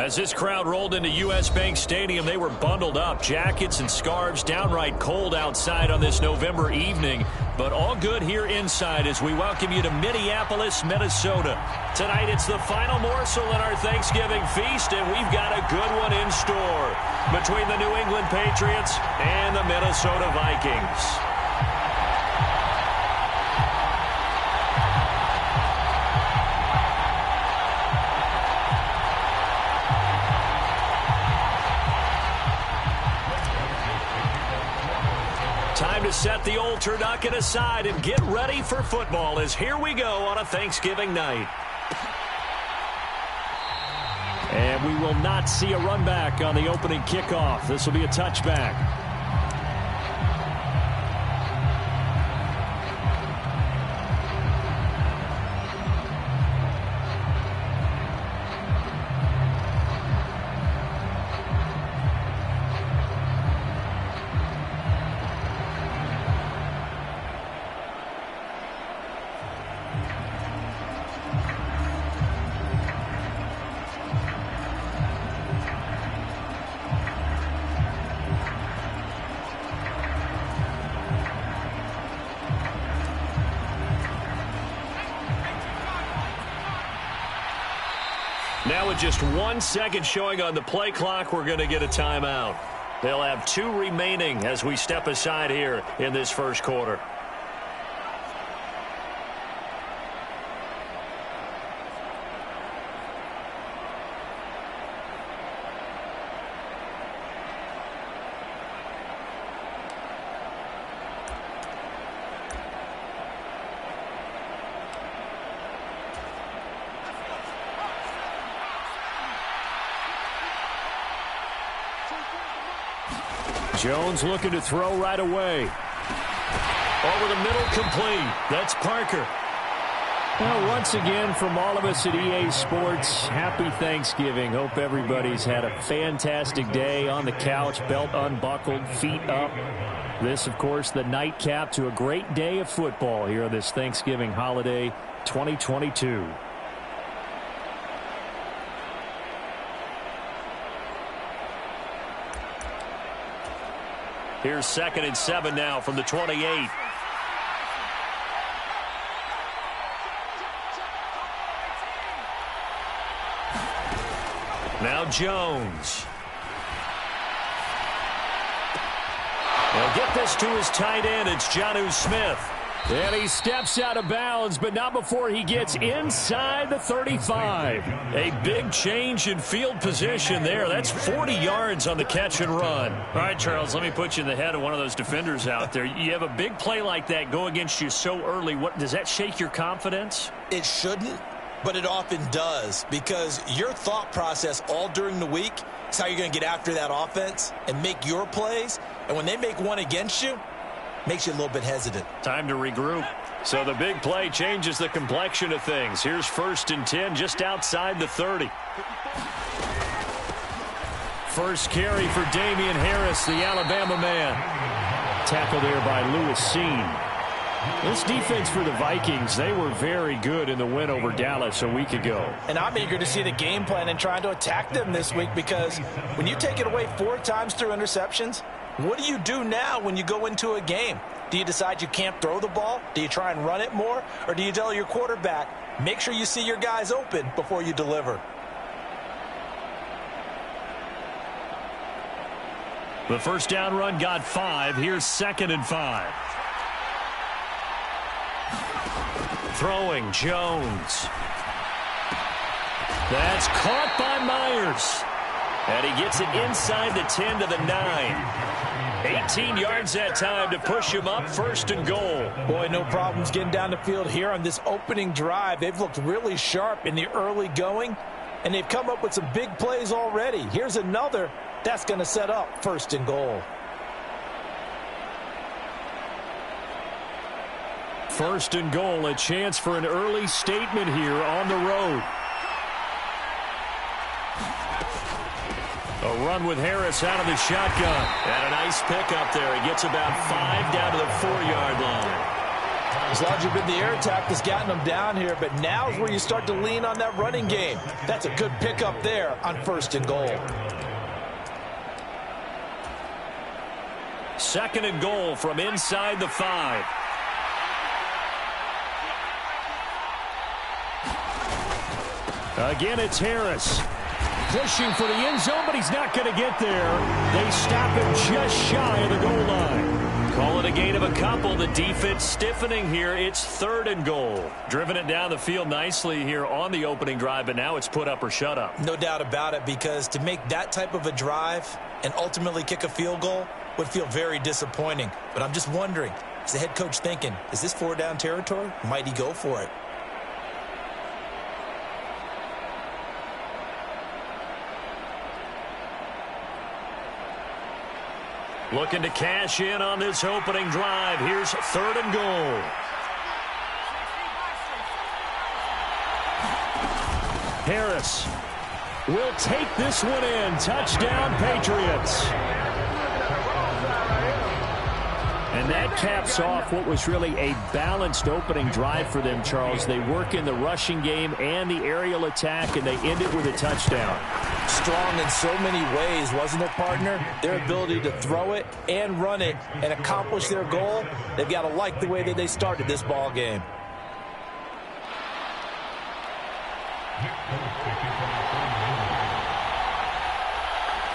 As this crowd rolled into U.S. Bank Stadium, they were bundled up, jackets and scarves, downright cold outside on this November evening. But all good here inside as we welcome you to Minneapolis, Minnesota. Tonight it's the final morsel in our Thanksgiving feast, and we've got a good one in store between the New England Patriots and the Minnesota Vikings. Time to set the old turducken aside and get ready for football as here we go on a Thanksgiving night. And we will not see a run back on the opening kickoff. This will be a touchback. Now with just 1 second showing on the play clock, we're going to get a timeout. They'll have 2 remaining as we step aside here in this first quarter. Jones looking to throw right away. Over the middle, complete. That's Parker. Well, once again, from all of us at EA Sports, happy Thanksgiving. Hope everybody's had a fantastic day on the couch, belt unbuckled, feet up. This, of course, the nightcap to a great day of football here on this Thanksgiving holiday 2022. Here's 2nd and 7 now from the 28. Now Jones. He'll get this to his tight end. It's Jonnu Smith. And he steps out of bounds, but not before he gets inside the 35. A big change in field position there. That's 40 yards on the catch and run. All right, Charles, let me put you in the head of one of those defenders out there. You have a big play like that go against you so early. What does that shake your confidence? It shouldn't, but it often does, because your thought process all during the week is how you're going to get after that offense and make your plays. And when they make one against you, makes you a little bit hesitant. Time to regroup. So the big play changes the complexion of things. Here's 1st and 10 just outside the 30. First carry for Damian Harris, the Alabama man. Tackled there by Lewis Seen. This defense for the Vikings, they were very good in the win over Dallas a week ago. And I'm eager to see the game plan and trying to attack them this week, because when you take it away 4 times through interceptions, what do you do now when you go into a game? Do you decide you can't throw the ball? Do you try and run it more? Or do you tell your quarterback, make sure you see your guys open before you deliver? The first down run got 5. Here's 2nd and 5. Throwing Jones. That's caught by Myers. And he gets it inside the 10 to the 9. 18 yards that time to push him up, 1st and goal. Boy, no problems getting down the field here on this opening drive. They've looked really sharp in the early going, and they've come up with some big plays already. Here's another that's going to set up 1st and goal. 1st and goal, a chance for an early statement here on the road. A run with Harris out of the shotgun. And a nice pickup there. He gets about 5 down to the 4-yard line. As long as you've been the air attack that's gotten them down here, but now is where you start to lean on that running game. That's a good pickup there on 1st and goal. 2nd and goal from inside the 5. Again, it's Harris. Pushing for the end zone, but he's not going to get there. They stop him just shy of the goal line. Call it a gain of a couple. The defense stiffening here. It's 3rd and goal. Driven it down the field nicely here on the opening drive, but now it's put up or shut up. No doubt about it, because to make that type of a drive and ultimately kick a field goal would feel very disappointing. But I'm just wondering, is the head coach thinking, is this 4-down territory? Might he go for it? Looking to cash in on this opening drive. Here's 3rd and goal. Harris will take this one in. Touchdown, Patriots. And that caps off what was really a balanced opening drive for them, Charles. They work in the rushing game and the aerial attack, and they end it with a touchdown. Strong in so many ways, wasn't it, partner? Their ability to throw it and run it and accomplish their goal, they've got to like the way that they started this ball game.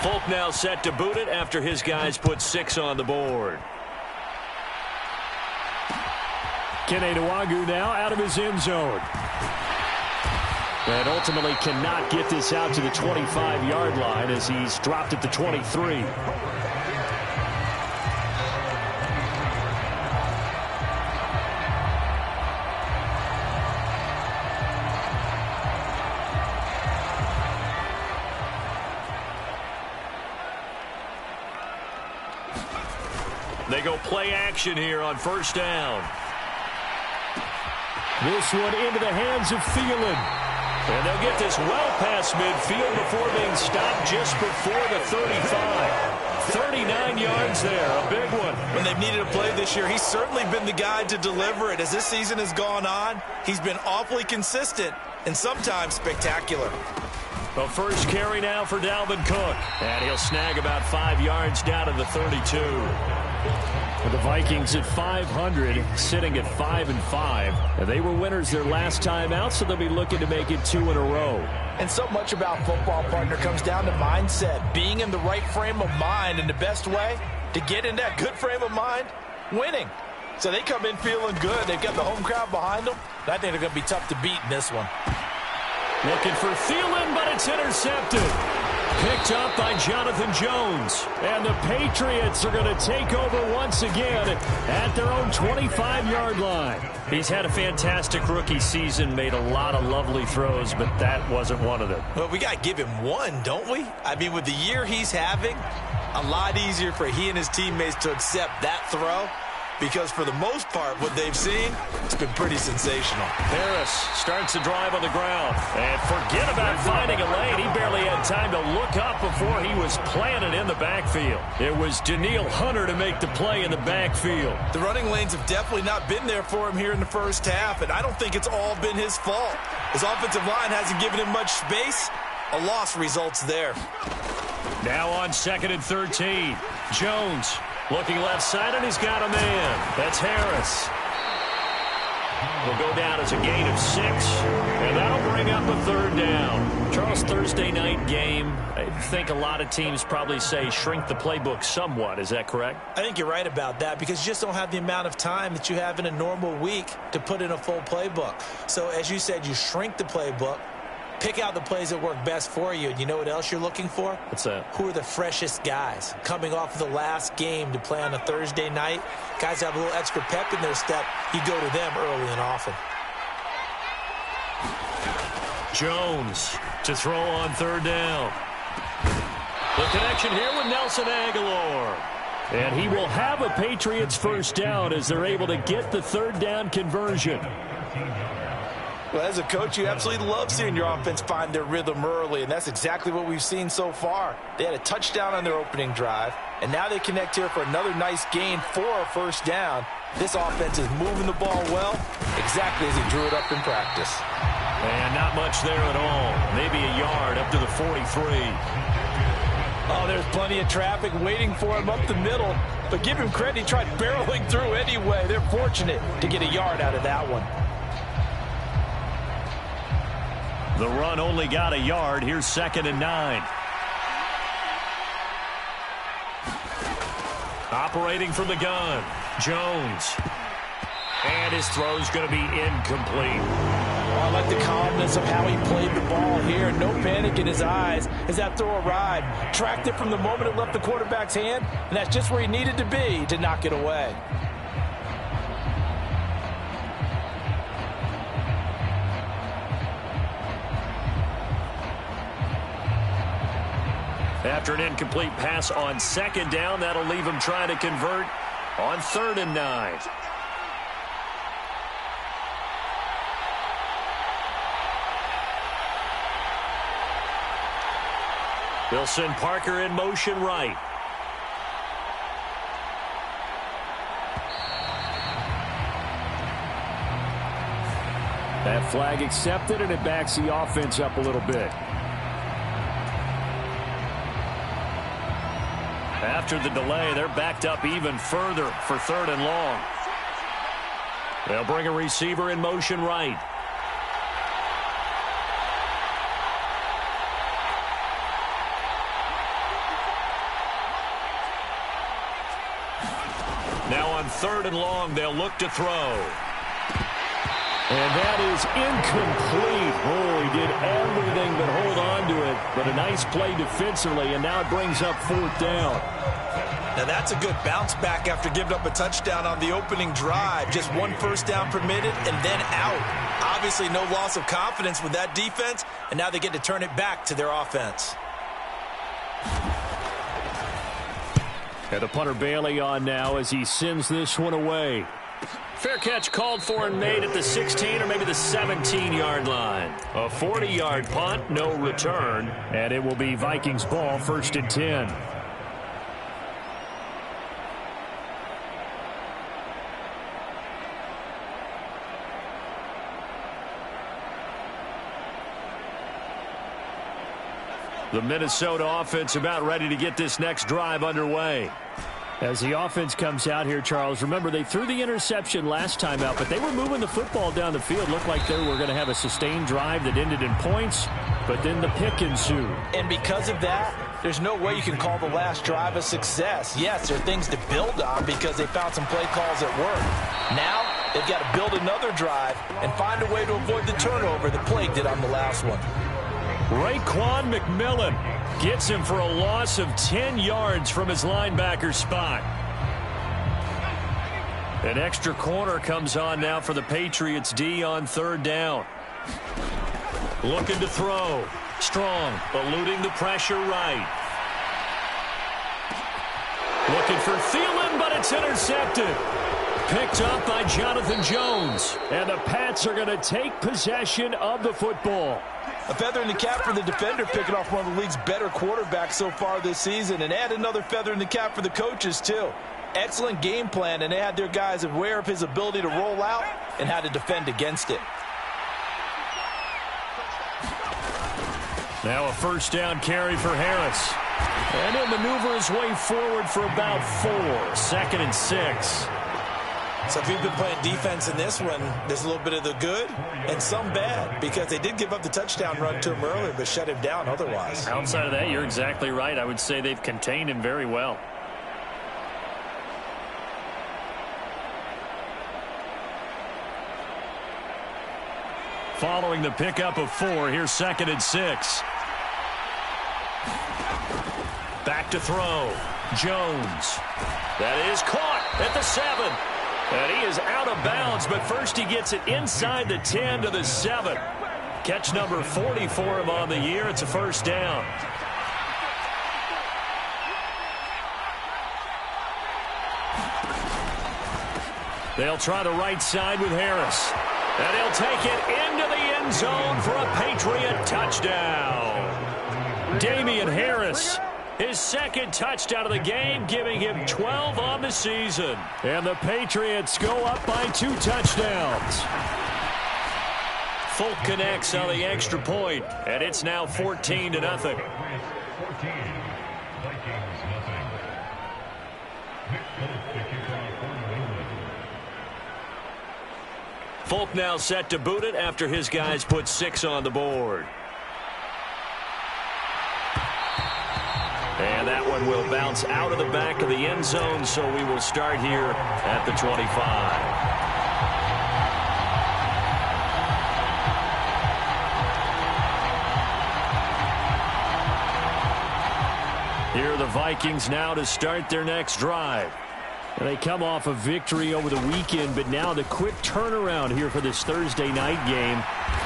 Folk now set to boot it after his guys put 6 on the board. Kene Nwagu now out of his end zone. And ultimately cannot get this out to the 25-yard line as he's dropped at the 23. They go play action here on 1st down. This one into the hands of Thielen. And they'll get this well past midfield before being stopped just before the 35. 39 yards there, a big one. When they've needed a play this year, he's certainly been the guy to deliver it. As this season has gone on, he's been awfully consistent and sometimes spectacular. The first carry now for Dalvin Cook. And he'll snag about 5 yards down to the 32. With the Vikings at 500, sitting at 5-5. And they were winners their last time out, so they'll be looking to make it 2 in a row. And so much about football, partner, comes down to mindset. Being in the right frame of mind, and the best way to get in that good frame of mind, winning. So they come in feeling good. They've got the home crowd behind them. I think they're going to be tough to beat in this one. Looking for Thielen, but it's intercepted. Picked up by Jonathan Jones. And the Patriots are going to take over once again at their own 25-yard line. He's had a fantastic rookie season, made a lot of lovely throws, but that wasn't one of them. Well, we got to give him one, don't we? I mean, with the year he's having, a lot easier for he and his teammates to accept that throw. Because for the most part, what they've seen, it's been pretty sensational. Harris starts the drive on the ground. And forget about finding a lane. He barely had time to look up before he was planted in the backfield. It was Danielle Hunter to make the play in the backfield. The running lanes have definitely not been there for him here in the first half, and I don't think it's all been his fault. His offensive line hasn't given him much space. A loss results there. Now on 2nd and 13. Jones. Looking left side, and he's got a man. That's Harris. Will go down as a gain of 6, and that'll bring up a 3rd down. Charles, Thursday night game, I think a lot of teams probably say shrink the playbook somewhat. Is that correct? I think you're right about that because you just don't have the amount of time that you have in a normal week to put in a full playbook. So, as you said, you shrink the playbook. Pick out the plays that work best for you. And you know what else you're looking for? What's that? Who are the freshest guys coming off of the last game to play on a Thursday night? Guys have a little extra pep in their step. You go to them early and often. Jones to throw on 3rd down. The connection here with Nelson Aguilar. And he will have a Patriots 1st down as they're able to get the 3rd down conversion. Well, as a coach, you absolutely love seeing your offense find their rhythm early, and that's exactly what we've seen so far. They had a touchdown on their opening drive, and now they connect here for another nice gain for a 1st down. This offense is moving the ball well, exactly as he drew it up in practice. And not much there at all. Maybe a yard up to the 43. Oh, there's plenty of traffic waiting for him up the middle. But give him credit, he tried barreling through anyway. They're fortunate to get a yard out of that one. The run only got a yard. Here's 2nd and 9. Operating from the gun, Jones. And his throw's going to be incomplete. I like the calmness of how he played the ball here. No panic in his eyes as that throw arrived. Tracked it from the moment it left the quarterback's hand, and that's just where he needed to be to knock it away. After an incomplete pass on 2nd down, that'll leave him trying to convert on 3rd and 9. They'll send Parker in motion right. That flag accepted, and it backs the offense up a little bit. After the delay, they're backed up even further for 3rd and long. They'll bring a receiver in motion right. Now on 3rd and long, they'll look to throw. And that is incomplete. Oh, he did everything but hold on to it. But a nice play defensively, and now it brings up 4th down. Now that's a good bounce back after giving up a touchdown on the opening drive. Just 1 first down permitted and then out. Obviously no loss of confidence with that defense, and now they get to turn it back to their offense. And the punter Bailey on now as he sends this one away. Fair catch called for and made at the 16 or maybe the 17-yard line. A 40-yard punt, no return, and it will be Vikings ball, 1st and 10. The Minnesota offense about ready to get this next drive underway. As the offense comes out here, Charles, remember they threw the interception last time out, but they were moving the football down the field. Looked like they were going to have a sustained drive that ended in points, but then the pick ensued. And because of that, there's no way you can call the last drive a success. Yes, there are things to build on because they found some play calls that work. Now, they've got to build another drive and find a way to avoid the turnover that plagued it on the last one. Raekwon McMillan gets him for a loss of 10 yards from his linebacker spot. An extra corner comes on now for the Patriots D on 3rd down. Looking to throw. Strong, eluding the pressure right. Looking for Thielen, but it's intercepted. Picked up by Jonathan Jones. And the Pats are going to take possession of the football. A feather in the cap for the defender, picking off one of the league's better quarterbacks so far this season, and add another feather in the cap for the coaches, too. Excellent game plan, and they had their guys aware of his ability to roll out and how to defend against it. Now a 1st down carry for Harris. And he'll maneuver his way forward for about 4. 2nd and 6. So if you've been playing defense in this one, there's a little bit of the good and some bad because they did give up the touchdown run to him earlier but shut him down otherwise. Outside of that, you're exactly right. I would say they've contained him very well. Following the pickup of 4, here's 2nd and 6. Back to throw. Jones. That is caught at the 7. And he is out of bounds, but first he gets it inside the 10 to the 7. Catch number 40 for him on the year. It's a 1st down. They'll try the right side with Harris. And he'll take it into the end zone for a Patriot touchdown. Damian Harris His second touchdown of the game, giving him 12 on the season. And the Patriots go up by 2 touchdowns. Folk connects on the extra point, and it's now 14-0. Folk now set to boot it after his guys put 6 on the board. And that one will bounce out of the back of the end zone, so we will start here at the 25. Here are the Vikings now to start their next drive. And they come off a victory over the weekend, but now the quick turnaround here for this Thursday night game.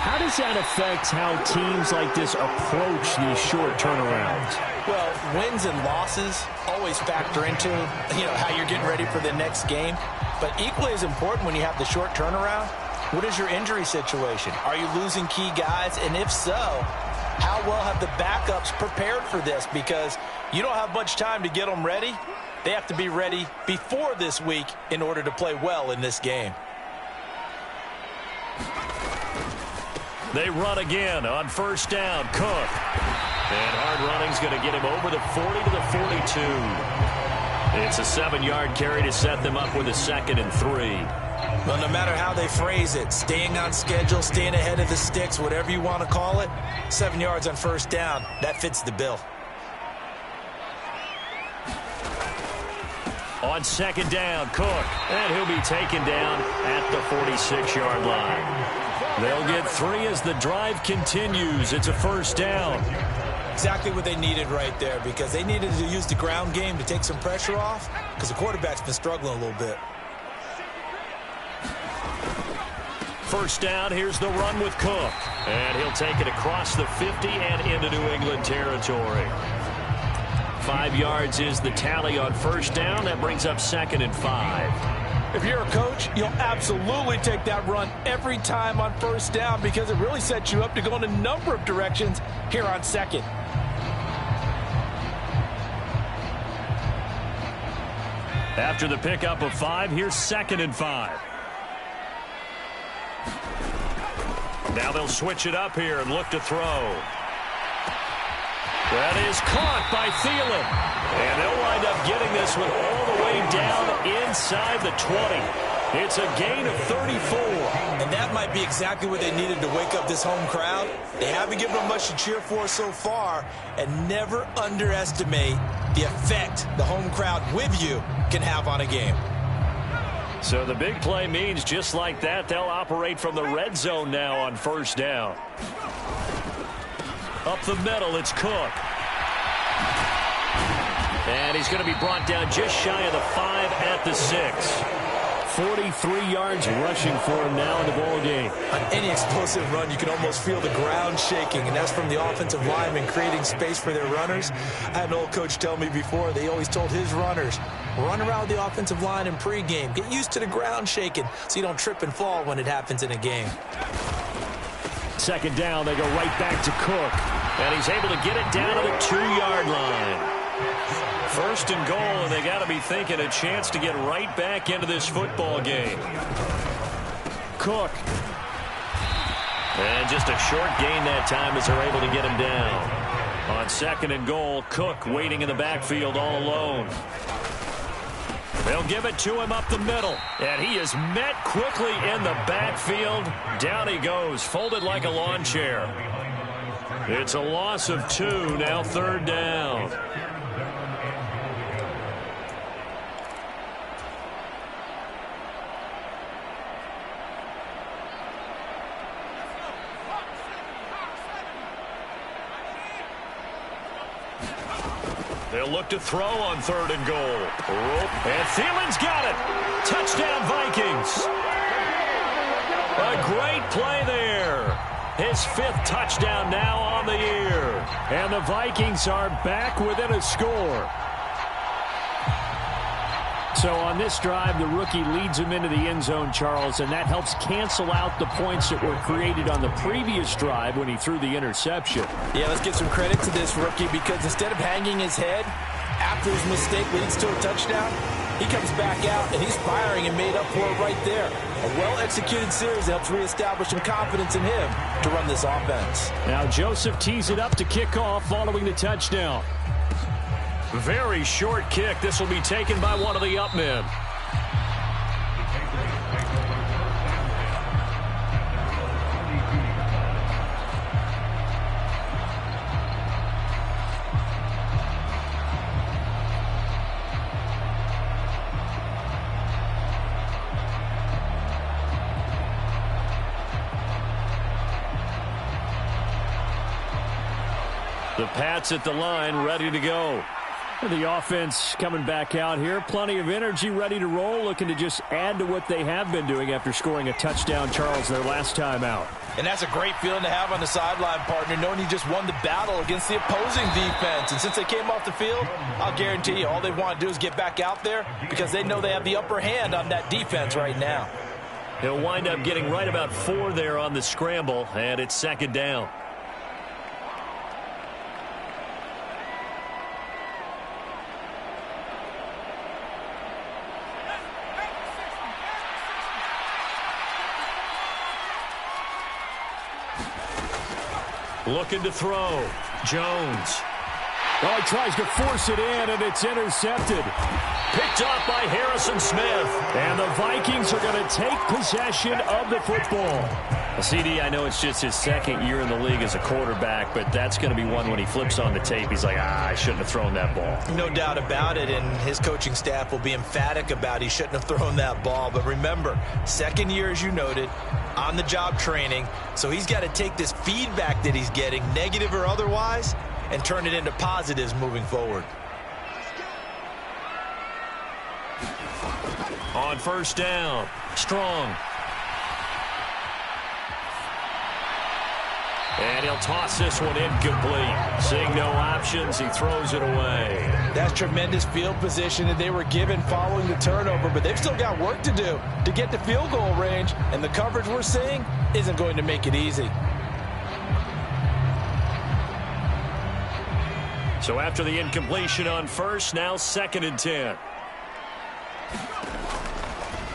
How does that affect how teams like this approach these short turnarounds? Well, wins and losses always factor into, how you're getting ready for the next game. But equally as important when you have the short turnaround, what is your injury situation? Are you losing key guys? And if so, how well have the backups prepared for this? Because you don't have much time to get them ready. They have to be ready before this week in order to play well in this game. They run again on first down. Cook. And hard running's going to get him over the 40 to the 42. It's a 7-yard carry to set them up with a 2nd and 3. Well, no matter how they phrase it, staying on schedule, staying ahead of the sticks, whatever you want to call it, 7 yards on first down, that fits the bill. On 2nd down, Cook. And he'll be taken down at the 46-yard line. They'll get 3 as the drive continues. It's a first down. Exactly what they needed right there, because they needed to use the ground game to take some pressure off, because the quarterback's been struggling a little bit. First down, here's the run with Cook. And he'll take it across the 50 and into New England territory. 5 yards is the tally on first down. That brings up 2nd and 5. If you're a coach, you'll absolutely take that run every time on first down because it really sets you up to go in a number of directions here on 2nd. After the pickup of 5, here's 2nd and 5. Now they'll switch it up here and look to throw. That is caught by Thielen. And they'll wind up getting this one all the way down inside the 20. It's a gain of 34. And that might be exactly what they needed to wake up this home crowd. They haven't given them much to cheer for so far. And never underestimate the effect the home crowd with you can have on a game. So the big play means just like that, they'll operate from the red zone now on first down. Up the middle, it's Cook. And he's going to be brought down just shy of the 5 at the 6. 43 yards rushing for him now in the ball game. On any explosive run, you can almost feel the ground shaking, and that's from the offensive linemen creating space for their runners. I had an old coach tell me before, they always told his runners, run around the offensive line in pregame. Get used to the ground shaking so you don't trip and fall when it happens in a game. 2nd down, they go right back to Cook. And he's able to get it down to the 2-yard line. 1st and goal, and they got to be thinking a chance to get right back into this football game. Cook. And just a short gain that time as they're able to get him down. On 2nd and goal, Cook waiting in the backfield all alone. They'll give it to him up the middle. And he is met quickly in the backfield. Down he goes, folded like a lawn chair. It's a loss of 2, now 3rd down. They'll look to throw on 3rd and goal. And Thielen's got it. Touchdown, Vikings. A great play there. His 5th touchdown now on the year. And the Vikings are back within a score. So on this drive, the rookie leads him into the end zone, Charles, and that helps cancel out the points that were created on the previous drive when he threw the interception. Yeah, let's give some credit to this rookie because instead of hanging his head after his mistake leads to a touchdown, he comes back out and he's firing and made up for it right there. A well-executed series helps reestablish some confidence in him to run this offense. Now Joseph tees it up to kick off following the touchdown. Very short kick. This will be taken by one of the up men. The Pats at the line, ready to go. The offense coming back out here. Plenty of energy, ready to roll, looking to just add to what they have been doing after scoring a touchdown, Charles, their last time out. And that's a great feeling to have on the sideline, partner, knowing you just won the battle against the opposing defense. And since they came off the field, I'll guarantee you all they want to do is get back out there because they know they have the upper hand on that defense right now. He'll wind up getting right about 4 there on the scramble, and it's second down. Looking to throw. Jones. Oh, he tries to force it in, and it's intercepted. Picked off by Harrison Smith. And the Vikings are going to take possession of the football. CD, I know it's just his second year in the league as a quarterback, but that's going to be one when he flips on the tape. He's like, I shouldn't have thrown that ball. No doubt about it, and his coaching staff will be emphatic about he shouldn't have thrown that ball. But remember, second year, as you noted, on-the-job training, so he's got to take this feedback that he's getting, negative or otherwise, and turn it into positives moving forward. On first down, Strong. And he'll toss this one incomplete. Seeing no options, he throws it away. That's tremendous field position that they were given following the turnover, but they've still got work to do to get to field goal range, and the coverage we're seeing isn't going to make it easy. So after the incompletion on first, now 2nd and 10.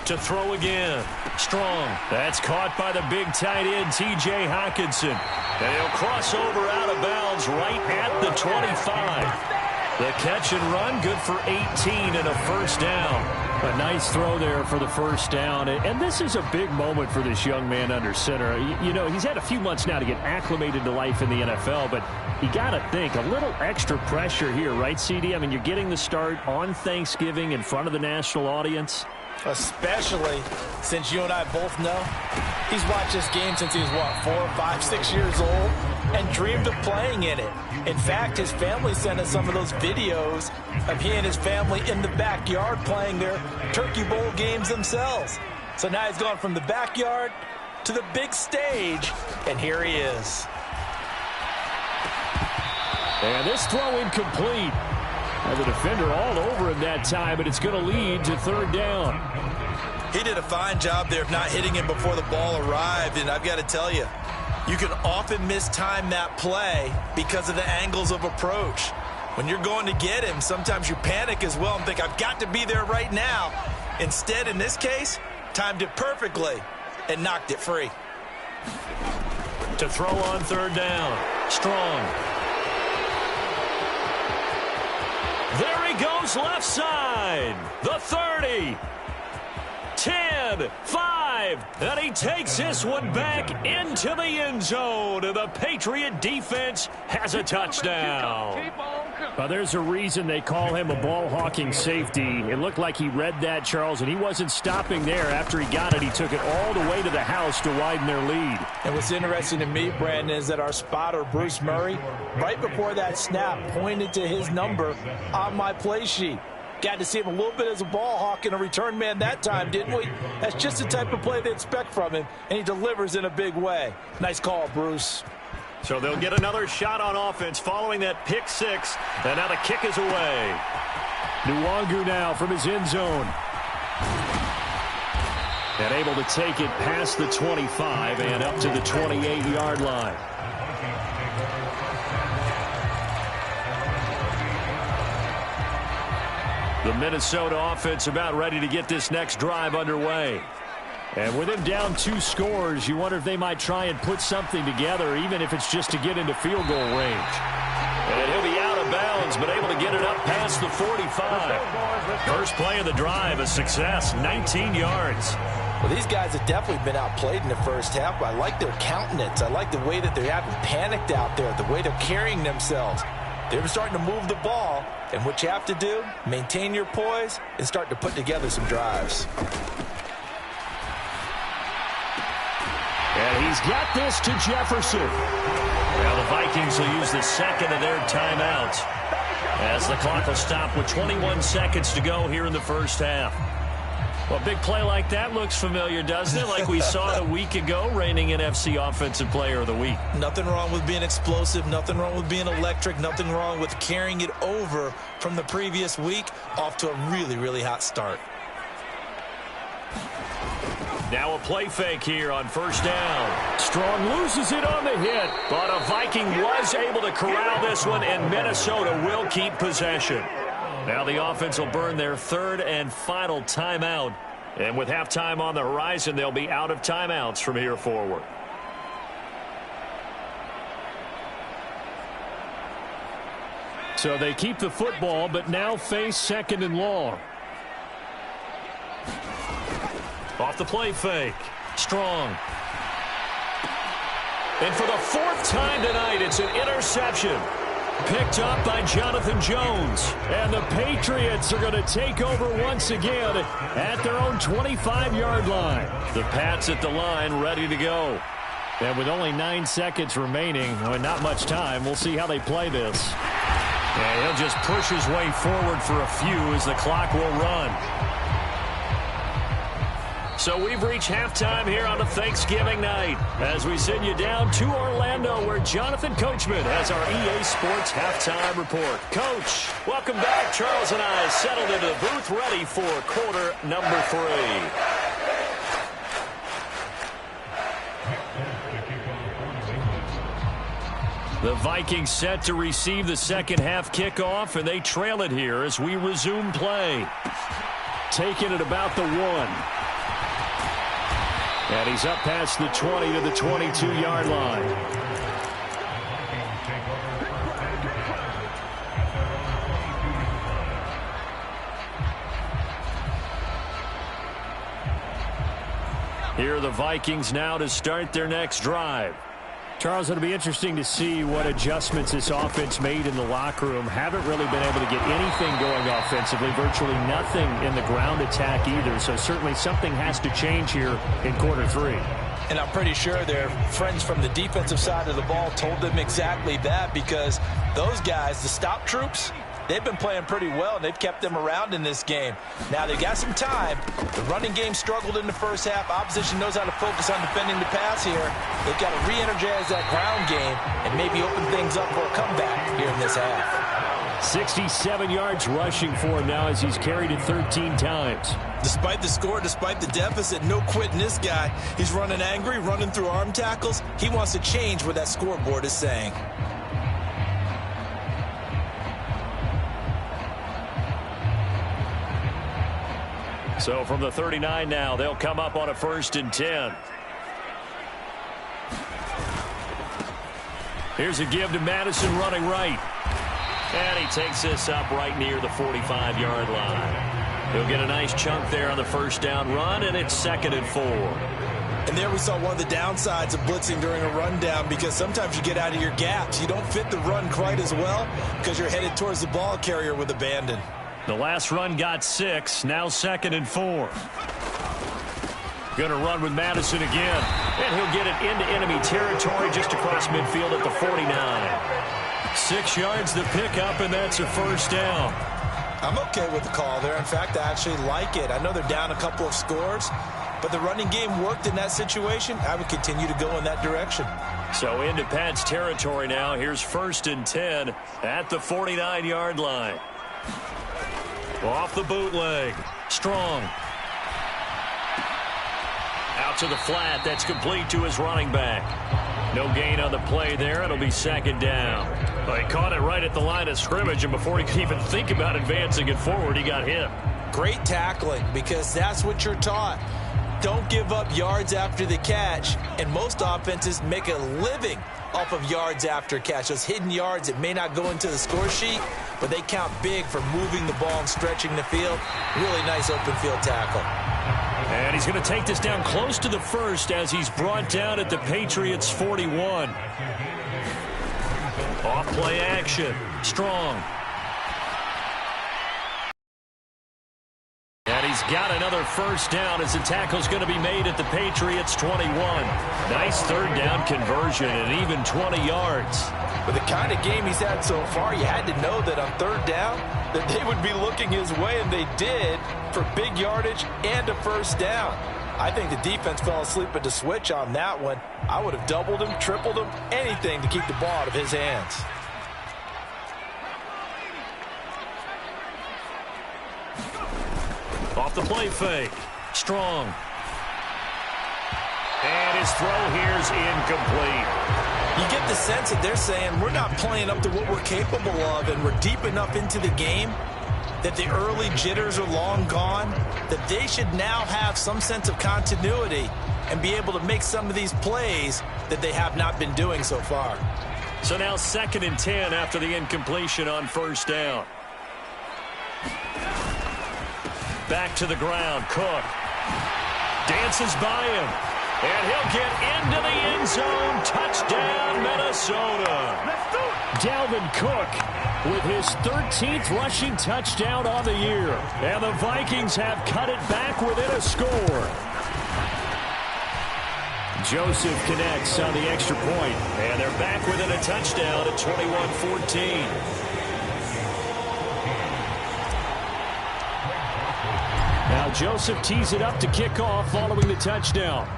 To throw again. Strong. That's caught by the big tight end, T.J. Hockenson. And he'll cross over out of bounds right at the 25. The catch and run, good for 18 and a first down. A nice throw there for the first down. And this is a big moment for this young man under center. You know, he's had a few months now to get acclimated to life in the NFL, but you got to think a little extra pressure here, right, CD? I mean, you're getting the start on Thanksgiving in front of the national audience. Especially since you and I both know he's watched this game since he was, what, 4, 5, 6 years old and dreamed of playing in it. In fact, his family sent us some of those videos of he and his family in the backyard playing their Turkey Bowl games themselves. So now he's gone from the backyard to the big stage, and here he is. And this throw incomplete. And the defender all over him that time, but it's going to lead to third down. He did a fine job there of not hitting him before the ball arrived, and I've got to tell you, you can often mistime that play because of the angles of approach. When you're going to get him, sometimes you panic as well and think, I've got to be there right now. Instead, in this case, timed it perfectly and knocked it free. To throw on third down. Strong. There he goes left side. The 30. 10, 5, and he takes this one back into the end zone. And the Patriot defense has a touchdown. Well, there's a reason they call him a ball-hawking safety. It looked like he read that, Charles, and he wasn't stopping there. After he got it, he took it all the way to the house to widen their lead. And what's interesting to me, Brandon, is that our spotter, Bruce Murray, right before that snap, pointed to his number on my play sheet. Got to see him a little bit as a ball hawk and a return man that time, didn't we? That's just the type of play they expect from him, and he delivers in a big way. Nice call, Bruce. So they'll get another shot on offense following that pick six, and now the kick is away. Nwangu now from his end zone. And able to take it past the 25 and up to the 28-yard line. The Minnesota offense about ready to get this next drive underway. And with him down 2 scores, you wonder if they might try and put something together, even if it's just to get into field goal range. And he'll be out of bounds, but able to get it up past the 45. First play of the drive, a success, 19 yards. Well, these guys have definitely been outplayed in the first half, but I like their countenance. I like the way that they haven't panicked out there, the way they're carrying themselves. They're starting to move the ball, and what you have to do, maintain your poise and start to put together some drives. And he's got this to Jefferson. Now the Vikings will use the second of their timeouts as the clock will stop with 21 seconds to go here in the first half. Well, a big play like that looks familiar, doesn't it? Like we saw it a week ago, reigning NFC Offensive Player of the Week. Nothing wrong with being explosive. Nothing wrong with being electric. Nothing wrong with carrying it over from the previous week off to a really, really hot start. Now a play fake here on first down. Strong loses it on the hit, but a Viking was able to corral this one, and Minnesota will keep possession. Now the offense will burn their third and final timeout. And with halftime on the horizon, they'll be out of timeouts from here forward. So they keep the football, but now face second and long. Off the play fake. Strong. And for the 4th time tonight, it's an interception. Picked up by Jonathan Jones. And the Patriots are going to take over once again at their own 25-yard line. The Pats at the line ready to go. And with only 9 seconds remaining, well, not much time, we'll see how they play this. And he'll just push his way forward for a few as the clock will run. So we've reached halftime here on a Thanksgiving night as we send you down to Orlando where Jonathan Coachman has our EA Sports Halftime Report. Coach, welcome back. Charles and I settled into the booth ready for quarter number 3. The Vikings set to receive the second half kickoff, and they trail it here as we resume play. Taking it about the 1. And he's up past the 20 to the 22-yard line. Here are the Vikings now to start their next drive. Charles, it'll be interesting to see what adjustments this offense made in the locker room. Haven't really been able to get anything going offensively, virtually nothing in the ground attack either. So certainly something has to change here in quarter 3. And I'm pretty sure their friends from the defensive side of the ball told them exactly that, because those guys, the stop troops, they've been playing pretty well, and they've kept them around in this game. Now, they've got some time. The running game struggled in the first half. Opposition knows how to focus on defending the pass here. They've got to re-energize that ground game and maybe open things up for a comeback here in this half. 67 yards rushing for him now as he's carried it 13 times. Despite the score, despite the deficit, no quitting this guy. He's running angry, running through arm tackles. He wants to change what that scoreboard is saying. So from the 39 now, they'll come up on a 1st and 10. Here's a give to Madison running right. And he takes this up right near the 45-yard line. He'll get a nice chunk there on the first down run, and it's 2nd and 4. And there we saw one of the downsides of blitzing during a rundown, because sometimes you get out of your gaps. You don't fit the run quite as well because you're headed towards the ball carrier with abandon. The last run got 6, now 2nd and 4. Going to run with Madison again, and he'll get it into enemy territory just across midfield at the 49. 6 yards to pick up, and that's a first down. I'm okay with the call there. In fact, I actually like it. I know they're down a couple of scores, but the running game worked in that situation. I would continue to go in that direction. So into Pat's territory now. Here's 1st and 10 at the 49-yard line. Off the bootleg. Strong. Out to the flat. That's complete to his running back. No gain on the play there. It'll be second down. Well, he caught it right at the line of scrimmage, and before he could even think about advancing it forward, he got hit. Great tackling, because that's what you're taught. Don't give up yards after the catch, and most offenses make a living off of yards after catch. Those hidden yards that may not go into the score sheet, but they count big for moving the ball and stretching the field. Really nice open field tackle. And he's going to take this down close to the first as he's brought down at the Patriots' 41. Off play action. Strong. And he's got another first down as the tackle's going to be made at the Patriots' 21. Nice third down conversion and even 20 yards. With the kind of game he's had so far, you had to know that on third down that they would be looking his way, and they did, for big yardage and a first down. I think the defense fell asleep at the switch on that one. I would have doubled him, tripled him, anything to keep the ball out of his hands. Off the play fake. Strong. And his throw here's incomplete. You get the sense that they're saying we're not playing up to what we're capable of, and we're deep enough into the game that the early jitters are long gone, that they should now have some sense of continuity and be able to make some of these plays that they have not been doing so far. So now 2nd and 10 after the incompletion on first down. Back to the ground. Cook dances by him. And he'll get into the end zone. Touchdown, Minnesota. Dalvin Cook with his 13th rushing touchdown on the year. And the Vikings have cut it back within a score. Joseph connects on the extra point. And they're back within a touchdown at 21-14. Now Joseph tees it up to kick off following the touchdown.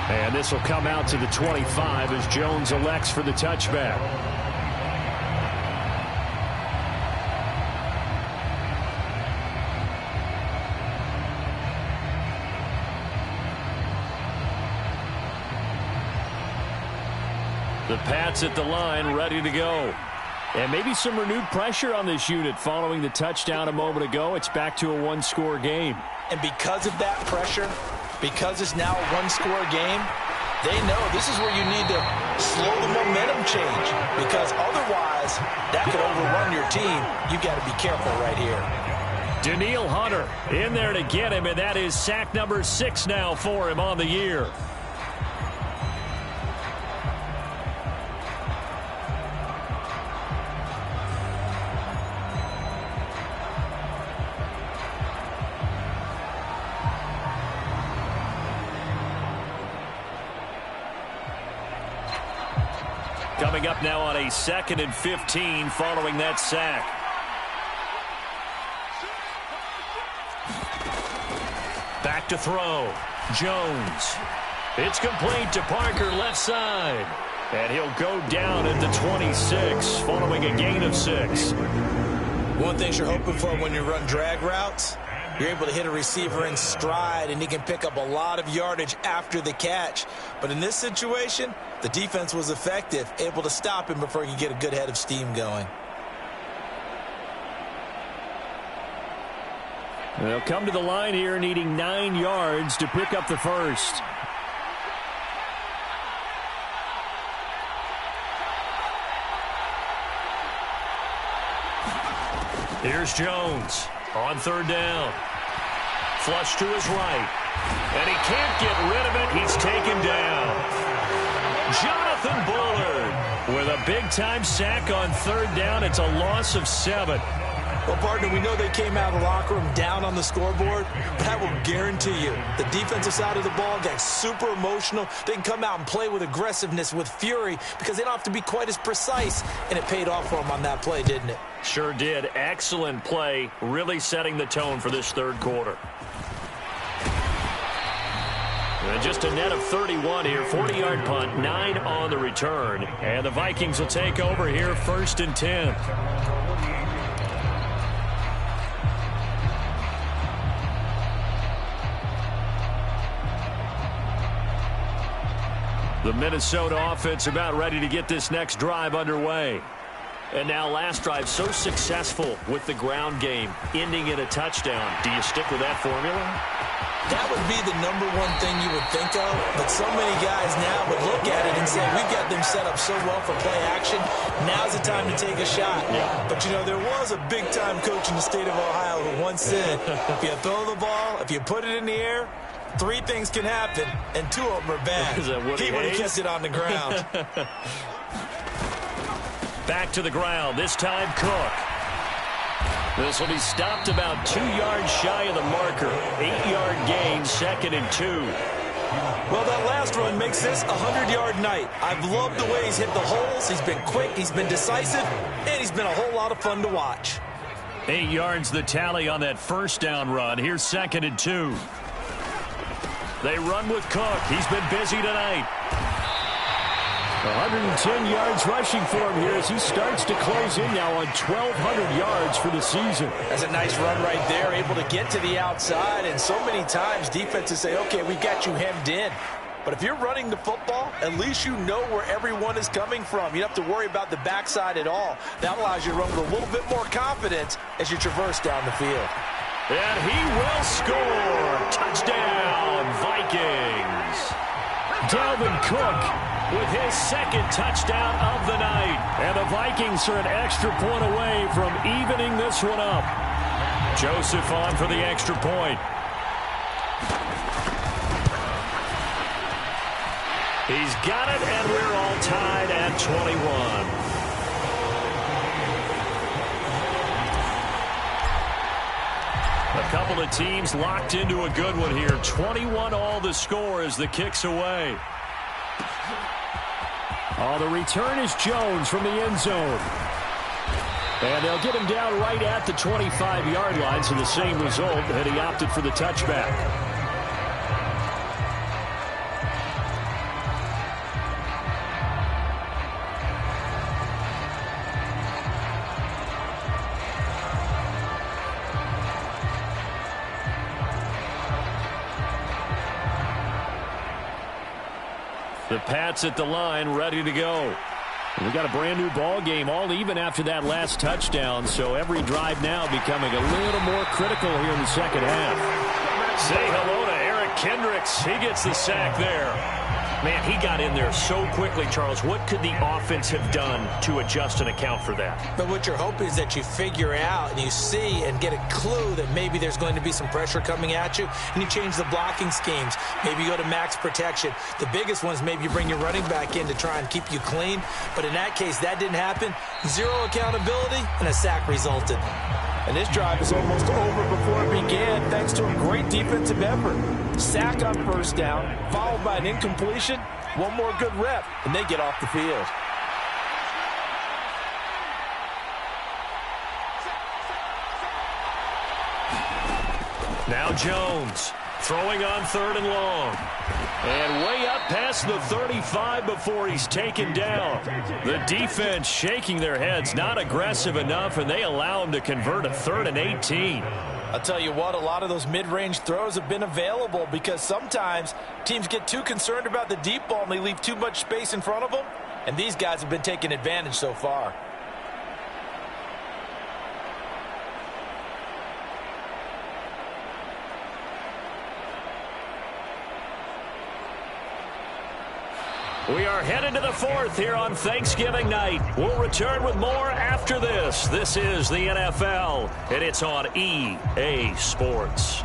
And this will come out to the 25 as Jones elects for the touchback. The Pats at the line, ready to go. And maybe some renewed pressure on this unit following the touchdown a moment ago. It's back to a one-score game. And because of that pressure, because it's now a one-score game, they know this is where you need to slow the momentum change, because otherwise that could overrun your team. You got to be careful right here. Danielle Hunter in there to get him, and that is sack number 6 now for him on the year. Coming up now on a 2nd and 15 following that sack. Back to throw. Jones. It's complete to Parker, left side. And he'll go down at the 26 following a gain of 6. One thing you're hoping for when you run drag routes, you're able to hit a receiver in stride, and he can pick up a lot of yardage after the catch. But in this situation, the defense was effective, able to stop him before he could get a good head of steam going. They'll come to the line here needing 9 yards to pick up the first. Here's Jones on 3rd down. Flush to his right. And he can't get rid of it. He's taken down. Jonathan Bullard with a big-time sack on 3rd down. It's a loss of 7. Well, partner, we know they came out of the locker room down on the scoreboard, but I will guarantee you the defensive side of the ball got super emotional. They can come out and play with aggressiveness, with fury, because they don't have to be quite as precise, and it paid off for them on that play, didn't it? Sure did. Excellent play, really setting the tone for this 3rd quarter. And just a net of 31 here. 40-yard punt, 9 on the return. And the Vikings will take over here, 1st and 10. The Minnesota offense about ready to get this next drive underway. And now last drive so successful with the ground game, ending in a touchdown. Do you stick with that formula? That would be the number one thing you would think of, but so many guys now would look at it and say, we've got them set up so well for play action. Now's the time to take a shot. Yeah. But, you know, there was a big-time coach in the state of Ohio who once said, if you throw the ball, if you put it in the air, 3 things can happen, and 2 of them are bad. He would have kept it on the ground. Back to the ground, this time Cook. This will be stopped about 2 yards shy of the marker. 8-yard gain, 2nd and 2. Well, that last run makes this a 100-yard night. I've loved the way he's hit the holes. He's been quick, he's been decisive, and he's been a whole lot of fun to watch. 8 yards the tally on that first down run. Here's 2nd and 2. They run with Cook. He's been busy tonight. 110 yards rushing for him here as he starts to close in now on 1,200 yards for the season. That's a nice run right there, able to get to the outside. And so many times defenses say, okay, we've got you hemmed in. But if you're running the football, at least you know where everyone is coming from. You don't have to worry about the backside at all. That allows you to run with a little bit more confidence as you traverse down the field. And he will score. Touchdown, Vikings. Dalvin Cook with his 2nd touchdown of the night. And the Vikings are an extra point away from evening this one up. Joseph on for the extra point. He's got it, and we're all tied at 21. A couple of teams locked into a good one here. 21 all the score as the kick's away. Oh, the return is Jones from the end zone. And they'll get him down right at the 25-yard line, so the same result, and he opted for the touchback. The Pats at the line, ready to go. We got a brand new ball game, all even after that last touchdown, so every drive now becoming a little more critical here in the second half. Say hello to Eric Kendricks. He gets the sack there. Man, he got in there so quickly, Charles. What could the offense have done to adjust and account for that? But what you're hoping is that you figure out and you see and get a clue that maybe there's going to be some pressure coming at you, and you change the blocking schemes. Maybe you go to max protection. The biggest one is maybe you bring your running back in to try and keep you clean. But in that case, that didn't happen. 0 accountability, and a sack resulted. And this drive is almost over before it began thanks to a great defensive effort. Sack on first down, followed by an incompletion, one more good rep, and they get off the field. Now Jones throwing on 3rd and long. And way up past the 35 before he's taken down. The defense shaking their heads, not aggressive enough, and they allow him to convert a 3rd and 18. I'll tell you what, a lot of those mid-range throws have been available because sometimes teams get too concerned about the deep ball and they leave too much space in front of them, and these guys have been taking advantage so far. We are headed to the 4th here on Thanksgiving night. We'll return with more after this. This is the NFL, and it's on EA Sports.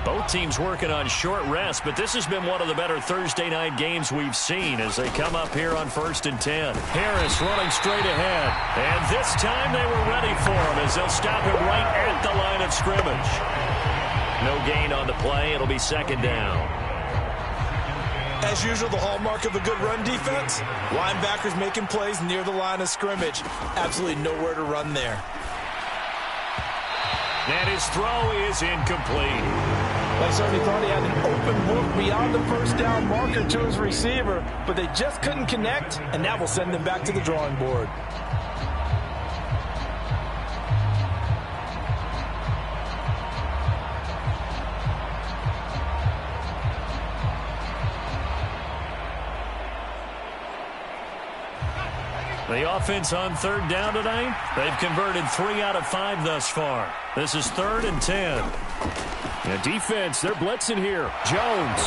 Both teams working on short rest, but this has been one of the better Thursday night games we've seen as they come up here on 1st and 10. Harris running straight ahead, and this time they were ready for him as they'll stop him right at the line of scrimmage. No gain on the play. It'll be 2nd down. As usual, the hallmark of a good run defense, linebackers making plays near the line of scrimmage. Absolutely nowhere to run there. And his throw is incomplete. They certainly thought he had an open look beyond the first down marker to his receiver, but they just couldn't connect, and that will send them back to the drawing board. The offense on third down tonight, they've converted 3 out of 5 thus far. This is 3rd and 10. The defense, they're blitzing here. Jones.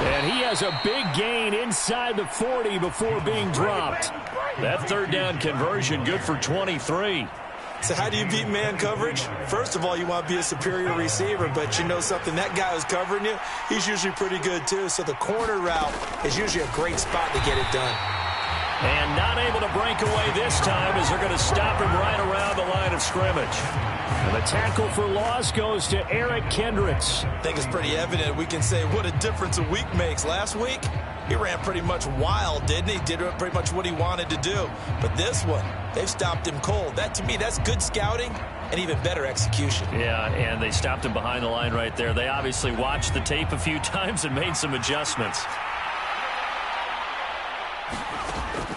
And he has a big gain inside the 40 before being dropped. That 3rd down conversion good for 23. So how do you beat man coverage? First of all, you want to be a superior receiver, but you know something, that guy who's covering you, he's usually pretty good too. So the corner route is usually a great spot to get it done. And not able to break away this time as they're going to stop him right around the line of scrimmage. And the tackle for loss goes to Eric Kendricks. I think it's pretty evident. We can say what a difference a week makes. Last week, he ran pretty much wild, didn't he? Did pretty much what he wanted to do. But this one, they've stopped him cold. That, to me, that's good scouting and even better execution. Yeah, and they stopped him behind the line right there. They obviously watched the tape a few times and made some adjustments.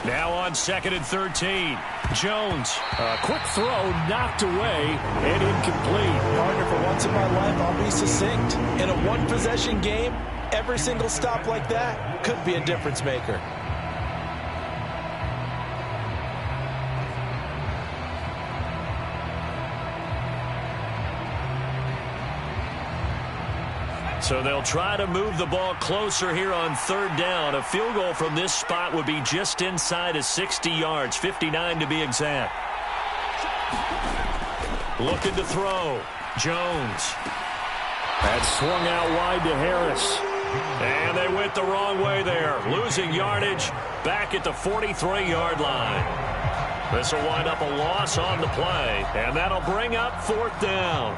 Now on 2nd and 13. Jones, a quick throw knocked away and incomplete. Partner, for once in my life, I'll be succinct. In a one-possession game, every single stop like that could be a difference maker. So they'll try to move the ball closer here on 3rd down. A field goal from this spot would be just inside of 60 yards, 59 to be exact. Looking to throw. Jones. That swung out wide to Harris. And they went the wrong way there. Losing yardage back at the 43-yard line. This will wind up a loss on the play. And that'll bring up 4th down.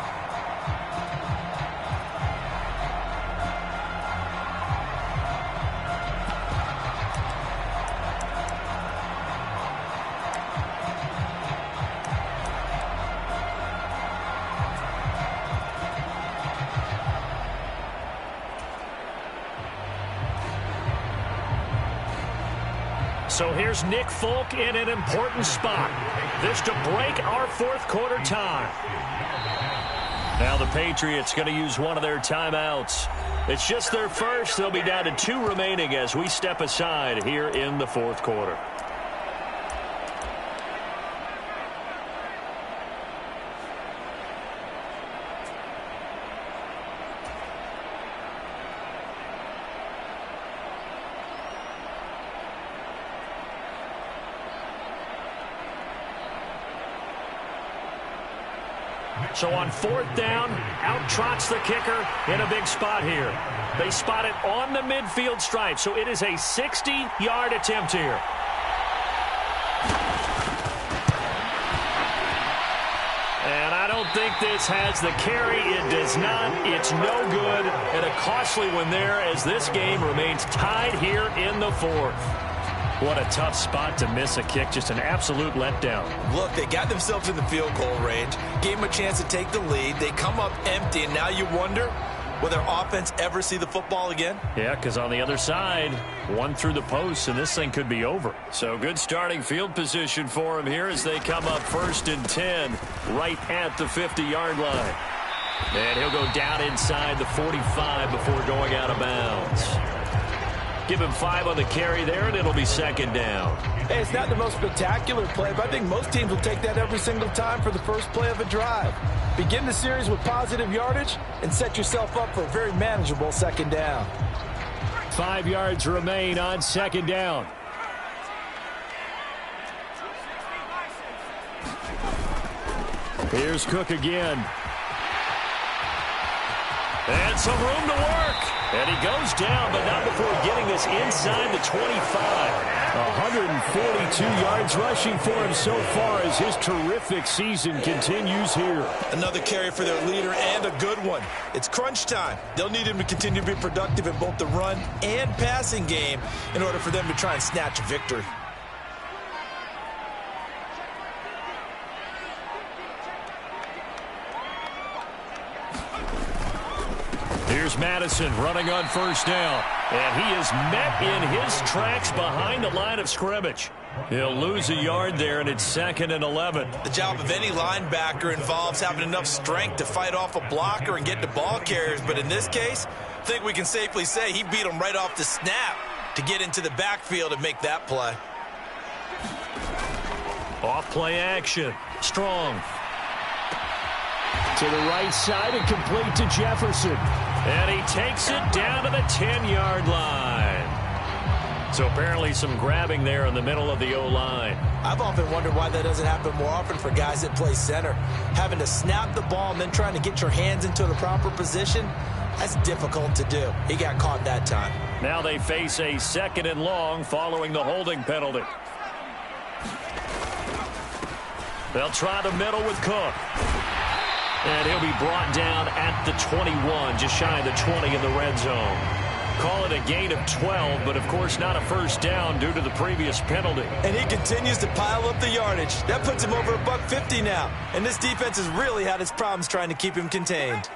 So here's Nick Folk in an important spot. This to break our 4th quarter time. Now the Patriots going to use one of their timeouts. It's just their first. They'll be down to 2 remaining as we step aside here in the 4th quarter. So on 4th down, out trots the kicker in a big spot here. They spot it on the midfield stripe, so it is a 60-yard attempt here. And I don't think this has the carry. It does not. It's no good. And a costly one there as this game remains tied here in the 4th. What a tough spot to miss a kick. Just an absolute letdown. Look, they got themselves in the field goal range, gave them a chance to take the lead. They come up empty, and now you wonder, will their offense ever see the football again? Yeah, because on the other side, one through the post, and this thing could be over. So good starting field position for them here as they come up 1st and 10 right at the 50-yard line. And he'll go down inside the 45 before going out of bounds. Give him 5 on the carry there, and it'll be 2nd down. Hey, it's not the most spectacular play, but I think most teams will take that every single time for the first play of a drive. Begin the series with positive yardage and set yourself up for a very manageable 2nd down. 5 yards remain on 2nd down. Here's Cook again. And some room to work. And he goes down, but not before getting us inside the 25. 142 yards rushing for him so far as his terrific season continues here. Another carry for their leader and a good one. It's crunch time. They'll need him to continue to be productive in both the run and passing game in order for them to try and snatch a victory. Here's Madison running on first down. And he is met in his tracks behind the line of scrimmage. He'll lose a yard there, and it's 2nd and 11. The job of any linebacker involves having enough strength to fight off a blocker and get to ball carriers. But in this case, I think we can safely say he beat him right off the snap to get into the backfield and make that play. Off play action. Strong. To the right side and complete to Jefferson. And he takes it down to the 10-yard line. So apparently some grabbing there in the middle of the O-line. I've often wondered why that doesn't happen more often for guys that play center. Having to snap the ball and then trying to get your hands into the proper position, that's difficult to do. He got caught that time. Now they face a 2nd and long following the holding penalty. They'll try the middle with Cook. And he'll be brought down at the 21, just shy of the 20 in the red zone. Call it a gain of 12, but of course not a first down due to the previous penalty. And he continues to pile up the yardage. That puts him over $150 now. And this defense has really had its problems trying to keep him contained.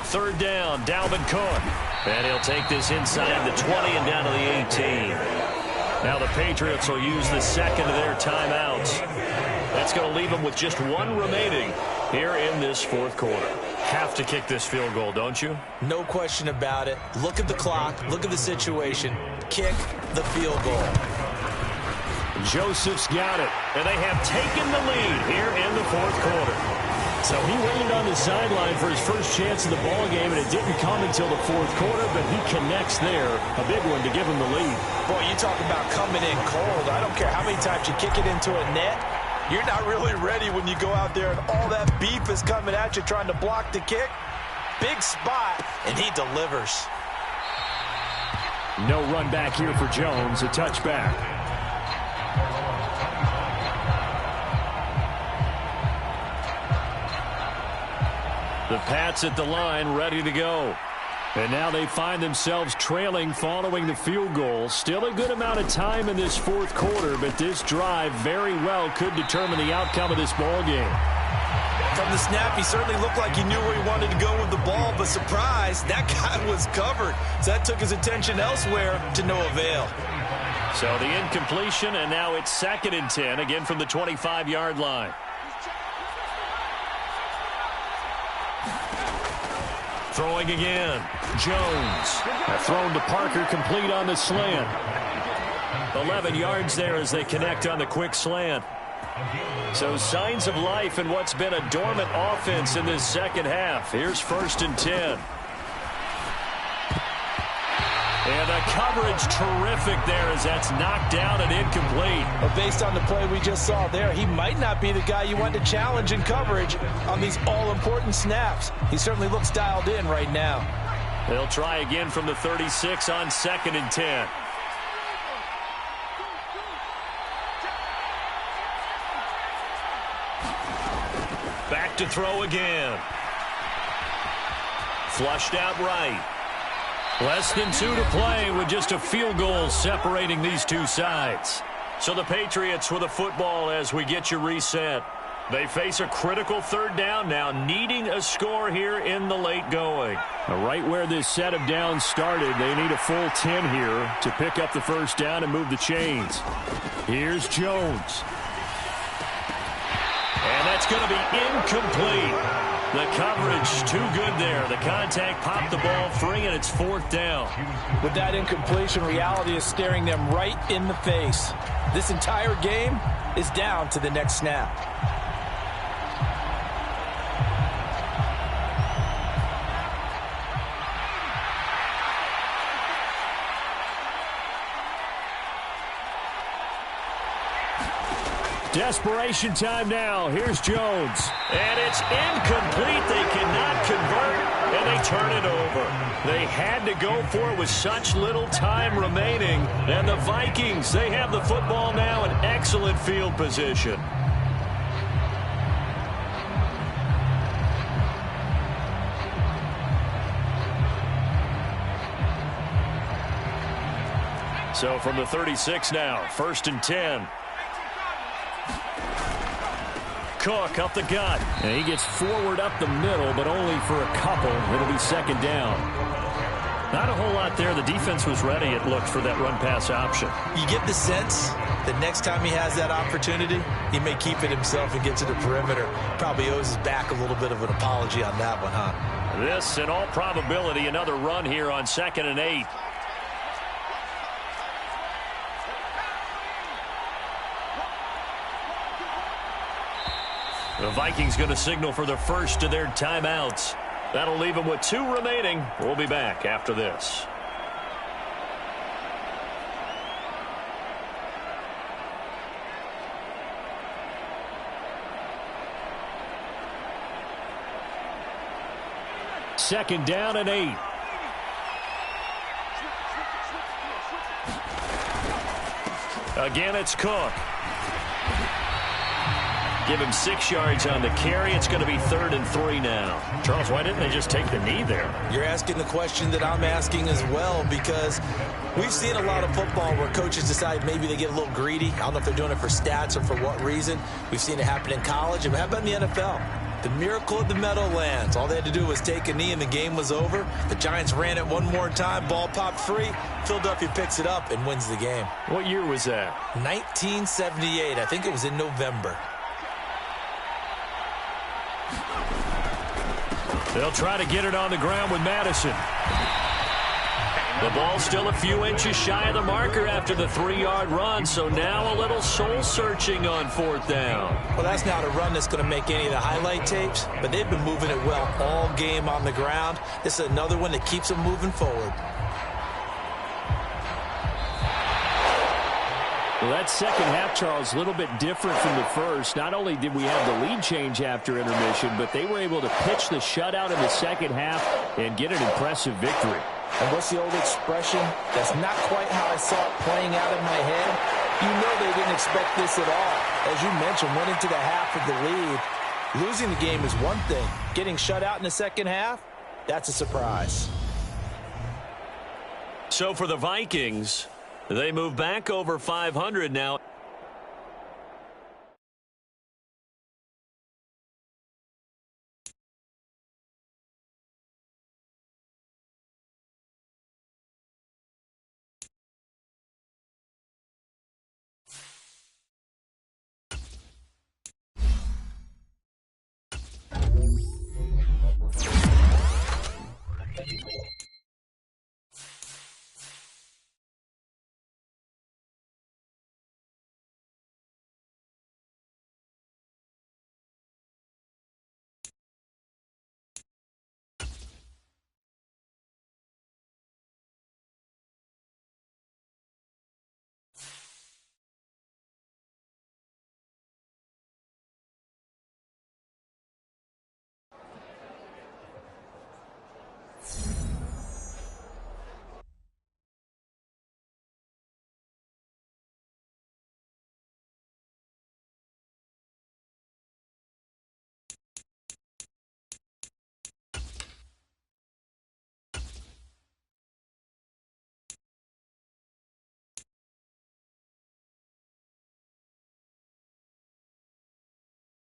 3rd down, Dalvin Cook. And he'll take this inside the 20 and down to the 18. Now the Patriots will use the 2nd of their timeouts. That's going to leave them with just 1 remaining here in this 4th quarter. Have to kick this field goal, don't you? No question about it. Look at the clock. Look at the situation. Kick the field goal. Joseph's got it. And they have taken the lead here in the 4th quarter. So he waited on the sideline for his first chance of the ball game, and it didn't come until the 4th quarter, but he connects there. A big one to give him the lead. Boy, you talk about coming in cold. I don't care how many times you kick it into a net. You're not really ready when you go out there and all that beef is coming at you trying to block the kick. Big spot, and he delivers. No run back here for Jones, a touchback. The Pats at the line, ready to go. And now they find themselves trailing following the field goal. Still a good amount of time in this 4th quarter, but this drive very well could determine the outcome of this ball game. From the snap, he certainly looked like he knew where he wanted to go with the ball, but surprise, that guy was covered. So that took his attention elsewhere to no avail. So the incompletion, and now it's 2nd and 10, again from the 25-yard line. Throwing again. Jones. Thrown to Parker, complete on the slant. 11 yards there as they connect on the quick slant. So signs of life in what's been a dormant offense in this 2nd half. Here's 1st and 10. And the coverage terrific there as that's knocked down and incomplete. But based on the play we just saw there, he might not be the guy you want to challenge in coverage on these all-important snaps. He certainly looks dialed in right now. They'll try again from the 36 on 2nd and 10. Back to throw again. Flushed out right. Less than 2 to play with just a field goal separating these two sides. So the Patriots with a football as we get you reset. They face a critical 3rd down now, needing a score here in the late going. Right where this set of downs started, they need a full 10 here to pick up the 1st down and move the chains. Here's Jones. And that's going to be incomplete. The coverage too good there. The contact popped the ball free, and it's 4th down. With that incompletion, reality is staring them right in the face. This entire game is down to the next snap. Desperation time now. Here's Jones. And it's incomplete. They cannot convert, and they turn it over. They had to go for it with such little time remaining. And the Vikings, they have the football now in excellent field position. So from the 36 now, 1st and 10. Cook up the gut. And he gets forward up the middle, but only for a couple. It'll be second down. Not a whole lot there. The defense was ready, it looked, for that run-pass option. You get the sense that next time he has that opportunity, he may keep it himself and get to the perimeter. Probably owes his back a little bit of an apology on that one, huh? This, in all probability, another run here on 2nd and 8. The Vikings going to signal for the first of their timeouts. That'll leave them with 2 remaining. We'll be back after this. Second down and 8. Again, it's Cook. Give him 6 yards on the carry. It's going to be 3rd and 3 now. Charles, why didn't they just take the knee there? You're asking the question that I'm asking as well, because we've seen a lot of football where coaches decide maybe they get a little greedy. I don't know if they're doing it for stats or for what reason. We've seen it happen in college. And how about in the NFL? The miracle of the Meadowlands. All they had to do was take a knee and the game was over. The Giants ran it one more time. Ball popped free. Philadelphia picks it up and wins the game. What year was that? 1978. I think it was in November. They'll try to get it on the ground with Madison. The ball still a few inches shy of the marker after the 3-yard run, so now a little soul-searching on 4th down. Well, that's not a run that's going to make any of the highlight tapes, but they've been moving it well all game on the ground. This is another one that keeps them moving forward. Well, that second half, Charles, a little bit different from the first. Not only did we have the lead change after intermission, but they were able to pitch the shutout in the second half and get an impressive victory. And what's the old expression? That's not quite how I saw it playing out in my head. You know they didn't expect this at all. As you mentioned, went into the half with the lead. Losing the game is one thing. Getting shut out in the second half, that's a surprise. So for the Vikings, they move back over 500 now.